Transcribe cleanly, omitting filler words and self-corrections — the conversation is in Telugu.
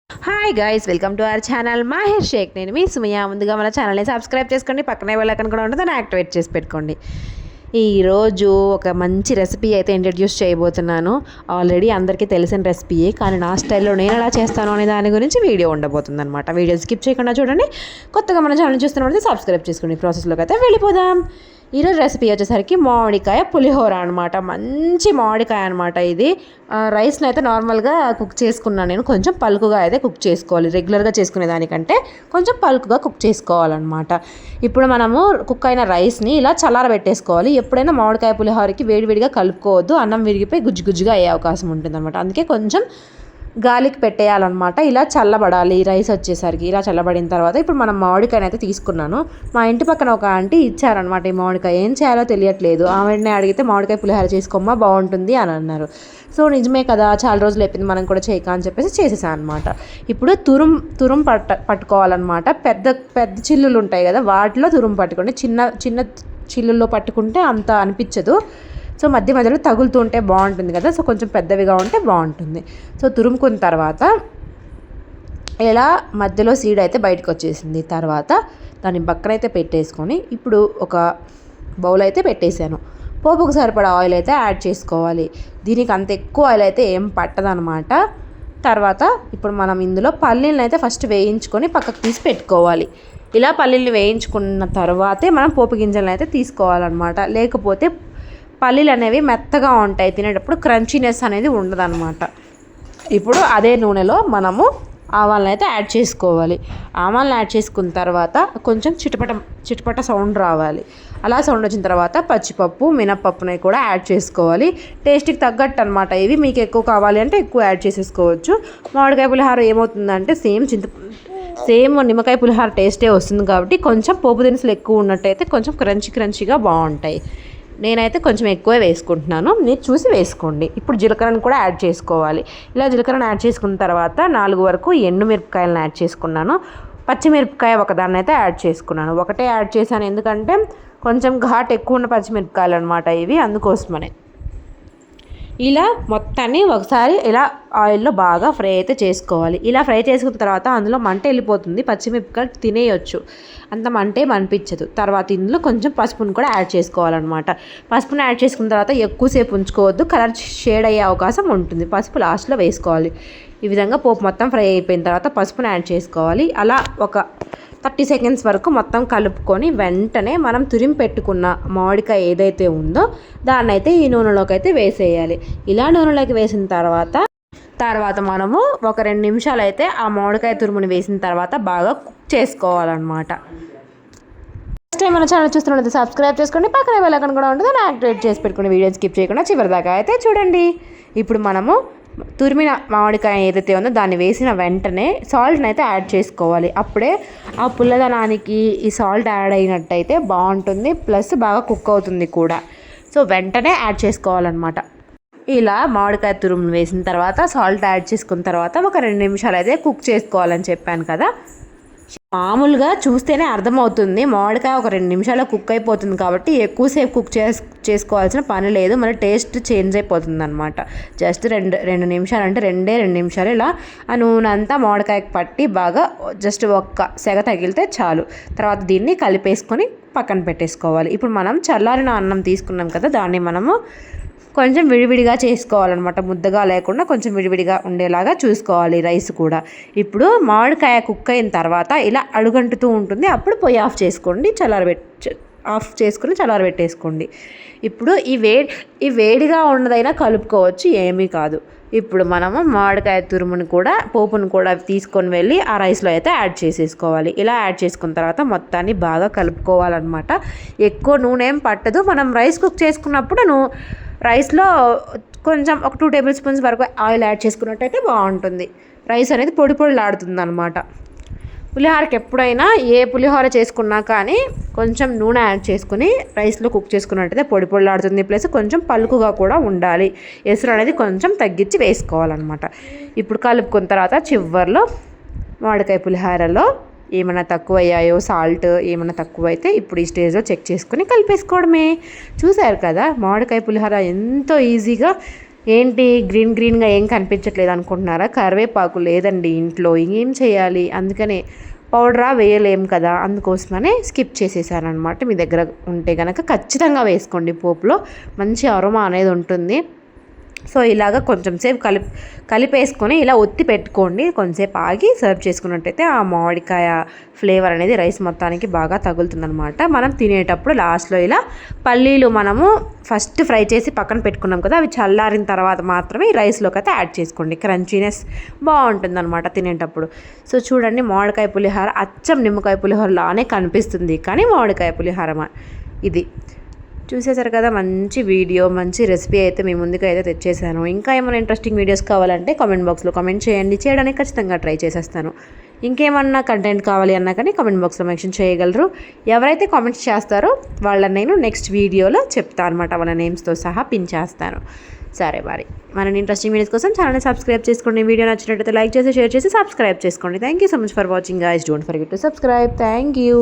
Hi guys, welcome to our channel Mahir Shaikh. నేను మీ సుమయ్య. ముందుగా మన ఛానల్ని సబ్స్క్రైబ్ చేసుకోండి, పక్కనే బెల్ ఐకాన్ కూడా ఉంటుంది, దాన్ని యాక్టివేట్ చేసి పెట్టుకోండి. ఈరోజు ఒక మంచి రెసిపీ అయితే ఇంట్రడ్యూస్ చేయబోతున్నాను. ఆల్రెడీ అందరికీ తెలిసిన రెసిపీయే, కానీ నా స్టైల్లో నేను ఎలా చేస్తాను అనే దాని గురించి వీడియో ఉండబోతుంది అనమాట. వీడియో స్కిప్ చేయకుండా చూడండి. కొత్తగా మన ఛానల్ చూస్తున్నప్పుడు సబ్స్క్రైబ్ చేసుకోండి. ప్రాసెస్లోకి అయితే వెళ్ళిపోదాం. ఈరోజు రెసిపీ వచ్చేసరికి మామిడికాయ పులిహోర అనమాట. మంచి మామిడికాయ అనమాట. ఇది రైస్ని అయితే నార్మల్గా కుక్ చేసుకున్నాను నేను. కొంచెం పలుకుగా అయితే కుక్ చేసుకోవాలి. రెగ్యులర్గా చేసుకునే దానికంటే కొంచెం పలుకుగా కుక్ చేసుకోవాలన్నమాట. ఇప్పుడు మనము కుక్ అయిన రైస్ని ఇలా చల్లారబెట్టేసుకోవాలి. ఎప్పుడైనా మామిడికాయ పులిహోరకి వేడివేడిగా కలుపుకోవద్దు, అన్నం విరిగిపోయి గుజ్జు గుజ్జుగా అయ్యే అవకాశం ఉంటుంది అనమాట. అందుకే కొంచెం గాలికి పెట్టేయాలన్నమాట. ఇలా చల్లబడాలి రైస్ వచ్చేసరికి. ఇలా చల్లబడిన తర్వాత ఇప్పుడు మనం మామిడికాయని అయితే తీసుకున్నాను. మా ఇంటి పక్కన ఒక ఆంటీ ఇచ్చారనమాట ఈ మామిడికాయ. ఏం చేయాలో తెలియట్లేదు. ఆమెనే అడిగితే మామిడికాయ పులిహోర చేసుకోమ్మా బాగుంటుంది అని అన్నారు. సో నిజమే కదా, చాలా రోజులు అయిపోయింది, మనం కూడా చేయక అని చెప్పేసి చేసేసాను అనమాట. ఇప్పుడు తురుం పట్టుకోవాలన్నమాట. పెద్ద పెద్ద చిల్లులు ఉంటాయి కదా, వాటిలో తురుము పట్టుకోండి. చిన్న చిన్న చిల్లుల్లో పట్టుకుంటే అంత అనిపించదు. సో మధ్య మధ్యలో తగులుతూ ఉంటే బాగుంటుంది కదా. సో కొంచెం పెద్దవిగా ఉంటే బాగుంటుంది. సో తురుముకున్న తర్వాత ఇలా మధ్యలో సీడ్ అయితే బయటకు వచ్చేసింది. తర్వాత దాన్ని పక్కనైతే పెట్టేసుకొని ఇప్పుడు ఒక బౌల్ అయితే పెట్టేశాను. పోపుకు సరిపడా ఆయిల్ అయితే యాడ్ చేసుకోవాలి. దీనికి అంత ఎక్కువ ఆయిల్ అయితే ఏం పట్టదనమాట. తర్వాత ఇప్పుడు మనం ఇందులో పల్లీలను అయితే ఫస్ట్ వేయించుకొని పక్కకు తీసి పెట్టుకోవాలి. ఇలా పల్లీలు వేయించుకున్న తర్వాతే మనం పోపు గింజలను అయితే తీసుకోవాలన్నమాట. లేకపోతే పల్లీలు అనేవి మెత్తగా ఉంటాయి, తినేటప్పుడు క్రంచీనెస్ అనేది ఉండదన్నమాట. ఇప్పుడు అదే నూనెలో మనము ఆవాలను అయితే యాడ్ చేసుకోవాలి. ఆవాలను యాడ్ చేసుకున్న తర్వాత కొంచెం చిటపట సౌండ్ రావాలి. అలా సౌండ్ వచ్చిన తర్వాత పచ్చిపప్పు మినప్పప్పుని కూడా యాడ్ చేసుకోవాలి. టేస్ట్కి తగ్గట్టు అనమాట. ఇవి మీకు ఎక్కువ కావాలి అంటే ఎక్కువ యాడ్ చేసేసుకోవచ్చు. మామిడికాయ పులిహోర ఏమవుతుందంటే సేమ్ నిమ్మకాయ పులిహోర టేస్టే వస్తుంది. కాబట్టి కొంచెం పోపు దినుసులు ఎక్కువ ఉన్నట్టయితే కొంచెం క్రంచీగా బాగుంటాయి. నేనైతే కొంచెం ఎక్కువే వేసుకుంటున్నాను, మీరు చూసి వేసుకోండి. ఇప్పుడు జీలకర్రను కూడా యాడ్ చేసుకోవాలి. ఇలా జీలకర్రను యాడ్ చేసుకున్న తర్వాత 4 వరకు ఎండుమిరపకాయలను యాడ్ చేసుకున్నాను. పచ్చిమిరపకాయ ఒకదాన్ని అయితే యాడ్ చేసుకున్నాను. ఒకటే యాడ్ చేశాను, ఎందుకంటే కొంచెం ఘాట్ ఎక్కువ ఉన్న పచ్చిమిరపకాయలు అనమాట ఇవి, అందుకోసమనే. ఇలా మొత్తాన్ని ఒకసారి ఇలా ఆయిల్లో బాగా ఫ్రై అయితే చేసుకోవాలి. ఇలా ఫ్రై చేసుకున్న తర్వాత అందులో మంట వెళ్ళిపోతుంది. పచ్చిమిరపకాయలు తినేయొచ్చు, అంత మంటే అనిపించదు. తర్వాత ఇందులో కొంచెం పసుపును కూడా యాడ్ చేసుకోవాలన్నమాట. పసుపును యాడ్ చేసుకున్న తర్వాత ఎక్కువసేపు ఉంచుకోవద్దు, కలర్ షేడ్ అయ్యే అవకాశం ఉంటుంది. పసుపు లాస్ట్లో వేసుకోవాలి. ఈ విధంగా పోపు మొత్తం ఫ్రై అయిపోయిన తర్వాత పసుపును యాడ్ చేసుకోవాలి. అలా ఒక 30 సెకండ్స్ వరకు మొత్తం కలుపుకొని వెంటనే మనం తురిమి పెట్టుకున్న మామిడికాయ ఏదైతే ఉందో దాన్ని అయితే ఈ నూనెలోకి అయితే వేసేయాలి. ఇలా నూనెలోకి వేసిన తర్వాత మనము ఒక 2 నిమిషాలు అయితే ఆ మామిడికాయ తురుముని వేసిన తర్వాత బాగా కుక్ చేసుకోవాలన్నమాట. ఫస్ట్ టైం మన ఛానల్ చూస్తున్నట్లయితే సబ్స్క్రైబ్ చేసుకోండి, పక్కనే బెల్ ఐకాన్ కూడా ఉంటుంది, యాక్టివేట్ చేసి పెట్టుకుని వీడియో స్కిప్ చేయకుండా చివరి దాకా అయితే చూడండి. ఇప్పుడు మనము తురిమిన మామిడికాయ ఏదైతే ఉందో దాన్ని వేసిన వెంటనే సాల్ట్ని అయితే యాడ్ చేసుకోవాలి. అప్పుడే ఆ పుల్లదనానికి ఈ సాల్ట్ యాడ్ అయినట్టయితే బాగుంటుంది, ప్లస్ బాగా కుక్ అవుతుంది కూడా. సో వెంటనే యాడ్ చేసుకోవాలన్నమాట. ఇలా మామిడికాయ తురుమును వేసిన తర్వాత సాల్ట్ యాడ్ చేసుకున్న తర్వాత ఒక 2 నిమిషాలు అయితే కుక్ చేసుకోవాలని చెప్పాను కదా. మామూలుగా చూస్తేనే అర్థమవుతుంది, మామిడికాయ ఒక 2 నిమిషాల్లో కుక్ అయిపోతుంది. కాబట్టి ఎక్కువసేపు కుక్ చేసుకోవాల్సిన పని లేదు, మన టేస్ట్ చేంజ్ అయిపోతుంది అనమాట. జస్ట్ రెండు నిమిషాలు అంటే 2 నిమిషాలు ఇలా ఆ నూనె అంతా మామిడికాయకి పట్టి బాగా జస్ట్ ఒక్క సెగ తగిలితే చాలు. తర్వాత దీన్ని కలిపేసుకొని పక్కన పెట్టేసుకోవాలి. ఇప్పుడు మనం చల్లారిన అన్నం తీసుకున్నాం కదా, దాన్ని మనము కొంచెం విడివిడిగా చేసుకోవాలన్నమాట. ముద్దగా లేకుండా కొంచెం విడివిడిగా ఉండేలాగా చూసుకోవాలి రైస్ కూడా. ఇప్పుడు మామిడికాయ కుక్ అయిన తర్వాత ఇలా అడుగంటుతూ ఉంటుంది, అప్పుడు పొయ్యి ఆఫ్ చేసుకొని చల్లారబెట్టేసుకోండి. ఇప్పుడు ఈ వేడిగా ఉన్నదైనా కలుపుకోవచ్చు, ఏమీ కాదు. ఇప్పుడు మనము మామిడికాయ తురుమును కూడా పోపును కూడా తీసుకొని వెళ్ళి ఆ రైస్లో అయితే యాడ్ చేసేసుకోవాలి. ఇలా యాడ్ చేసుకున్న తర్వాత మొత్తాన్ని బాగా కలుపుకోవాలన్నమాట. ఎక్కువ నూనె ఏం పట్టదు. మనం రైస్ కుక్ చేసుకున్నప్పుడు రైస్లో కొంచెం ఒక 2 టేబుల్ స్పూన్స్ వరకు ఆయిల్ యాడ్ చేసుకున్నట్టయితే బాగుంటుంది. రైస్ అనేది పొడిలాడుతుంది అనమాట. పులిహోరకి ఎప్పుడైనా ఏ పులిహోర చేసుకున్నా కానీ కొంచెం నూనె యాడ్ చేసుకుని రైస్లో కుక్ చేసుకున్నట్టయితే పొడిలాడుతుంది, ప్లస్ కొంచెం పలుకుగా కూడా ఉండాలి. ఎసురు అనేది కొంచెం తగ్గించి వేసుకోవాలన్నమాట. ఇప్పుడు కలుపుకున్న తర్వాత చివర్లో మామిడికాయ పులిహోరలో ఏమైనా తక్కువ అయ్యాయో, సాల్ట్ ఏమైనా తక్కువ అయితే ఇప్పుడు ఈ స్టేజ్లో చెక్ చేసుకుని కలిపేసుకోవడమే. చూసారు కదా, మామిడికాయ పులిహోర ఎంతో ఈజీగా ఏంటి గ్రీన్గా ఏం కనిపించట్లేదు అనుకుంటున్నారా? కరివేపాకు లేదండి ఇంట్లో, ఏం చేయాలి? అందుకనే పౌడరా వేయలేం కదా, అందుకోసమనే స్కిప్ చేసేసాను అనమాట. మీ దగ్గర ఉంటే కనుక ఖచ్చితంగా వేసుకోండి, పోపులో మంచి అరోమా అనేది ఉంటుంది. సో ఇలాగ కొంచెం సేపు కలిపేసుకొని ఇలా ఒత్తి పెట్టుకోండి. కొంచెంసేపు ఆగి సర్వ్ చేసుకున్నట్టయితే ఆ మామిడికాయ ఫ్లేవర్ అనేది రైస్ మొత్తానికి బాగా తగులుతుందనమాట. మనం తినేటప్పుడు లాస్ట్లో ఇలా పల్లీలు మనము ఫస్ట్ ఫ్రై చేసి పక్కన పెట్టుకున్నాం కదా, అవి చల్లారిన తర్వాత మాత్రమే ఈ రైస్లోకి అయితే యాడ్ చేసుకోండి. క్రంచీనెస్ బాగుంటుందన్నమాట తినేటప్పుడు. సో చూడండి, మామిడికాయ పులిహోర అచ్చం నిమ్మకాయ పులిహోర లానే కనిపిస్తుంది, కానీ మామిడికాయ పులిహోర ఇది. చూసేసారు కదా, మంచి వీడియో, మంచి రెసిపీ అయితే మీ ముందుకు అయితే తెచ్చేసాను. ఇంకా ఏమైనా ఇంట్రెస్టింగ్ వీడియోస్ కావాలంటే కామెంట్ బాక్స్లో కామెంట్ చేయండి, చేయడానికి ఖచ్చితంగా ట్రై చేసేస్తాను. ఇంకేమన్నా కంటెంట్ కావాలి అన్నా కానీ కామెంట్ బాక్స్లో మెన్షన్ చేయగలరు. ఎవరైతే కామెంట్స్ చేస్తారో వాళ్ళని నేను నెక్స్ట్ వీడియోలో చెప్తాను అనమాట, వాళ్ళ నేమ్స్తో సహా పిన్ చేస్తాను. సరే మరి, మన ఇంట్రెస్టింగ్ వీడియోస్ కోసం ఛానల్ని సబ్స్క్రైబ్ చేసుకోండి. వీడియో నచ్చినట్టయితే లైక్ చేసి షేర్ చేసి సబ్స్క్రైబ్ చేసుకోండి. Thank you so much for watching guys. Don't forget to subscribe. Thank you.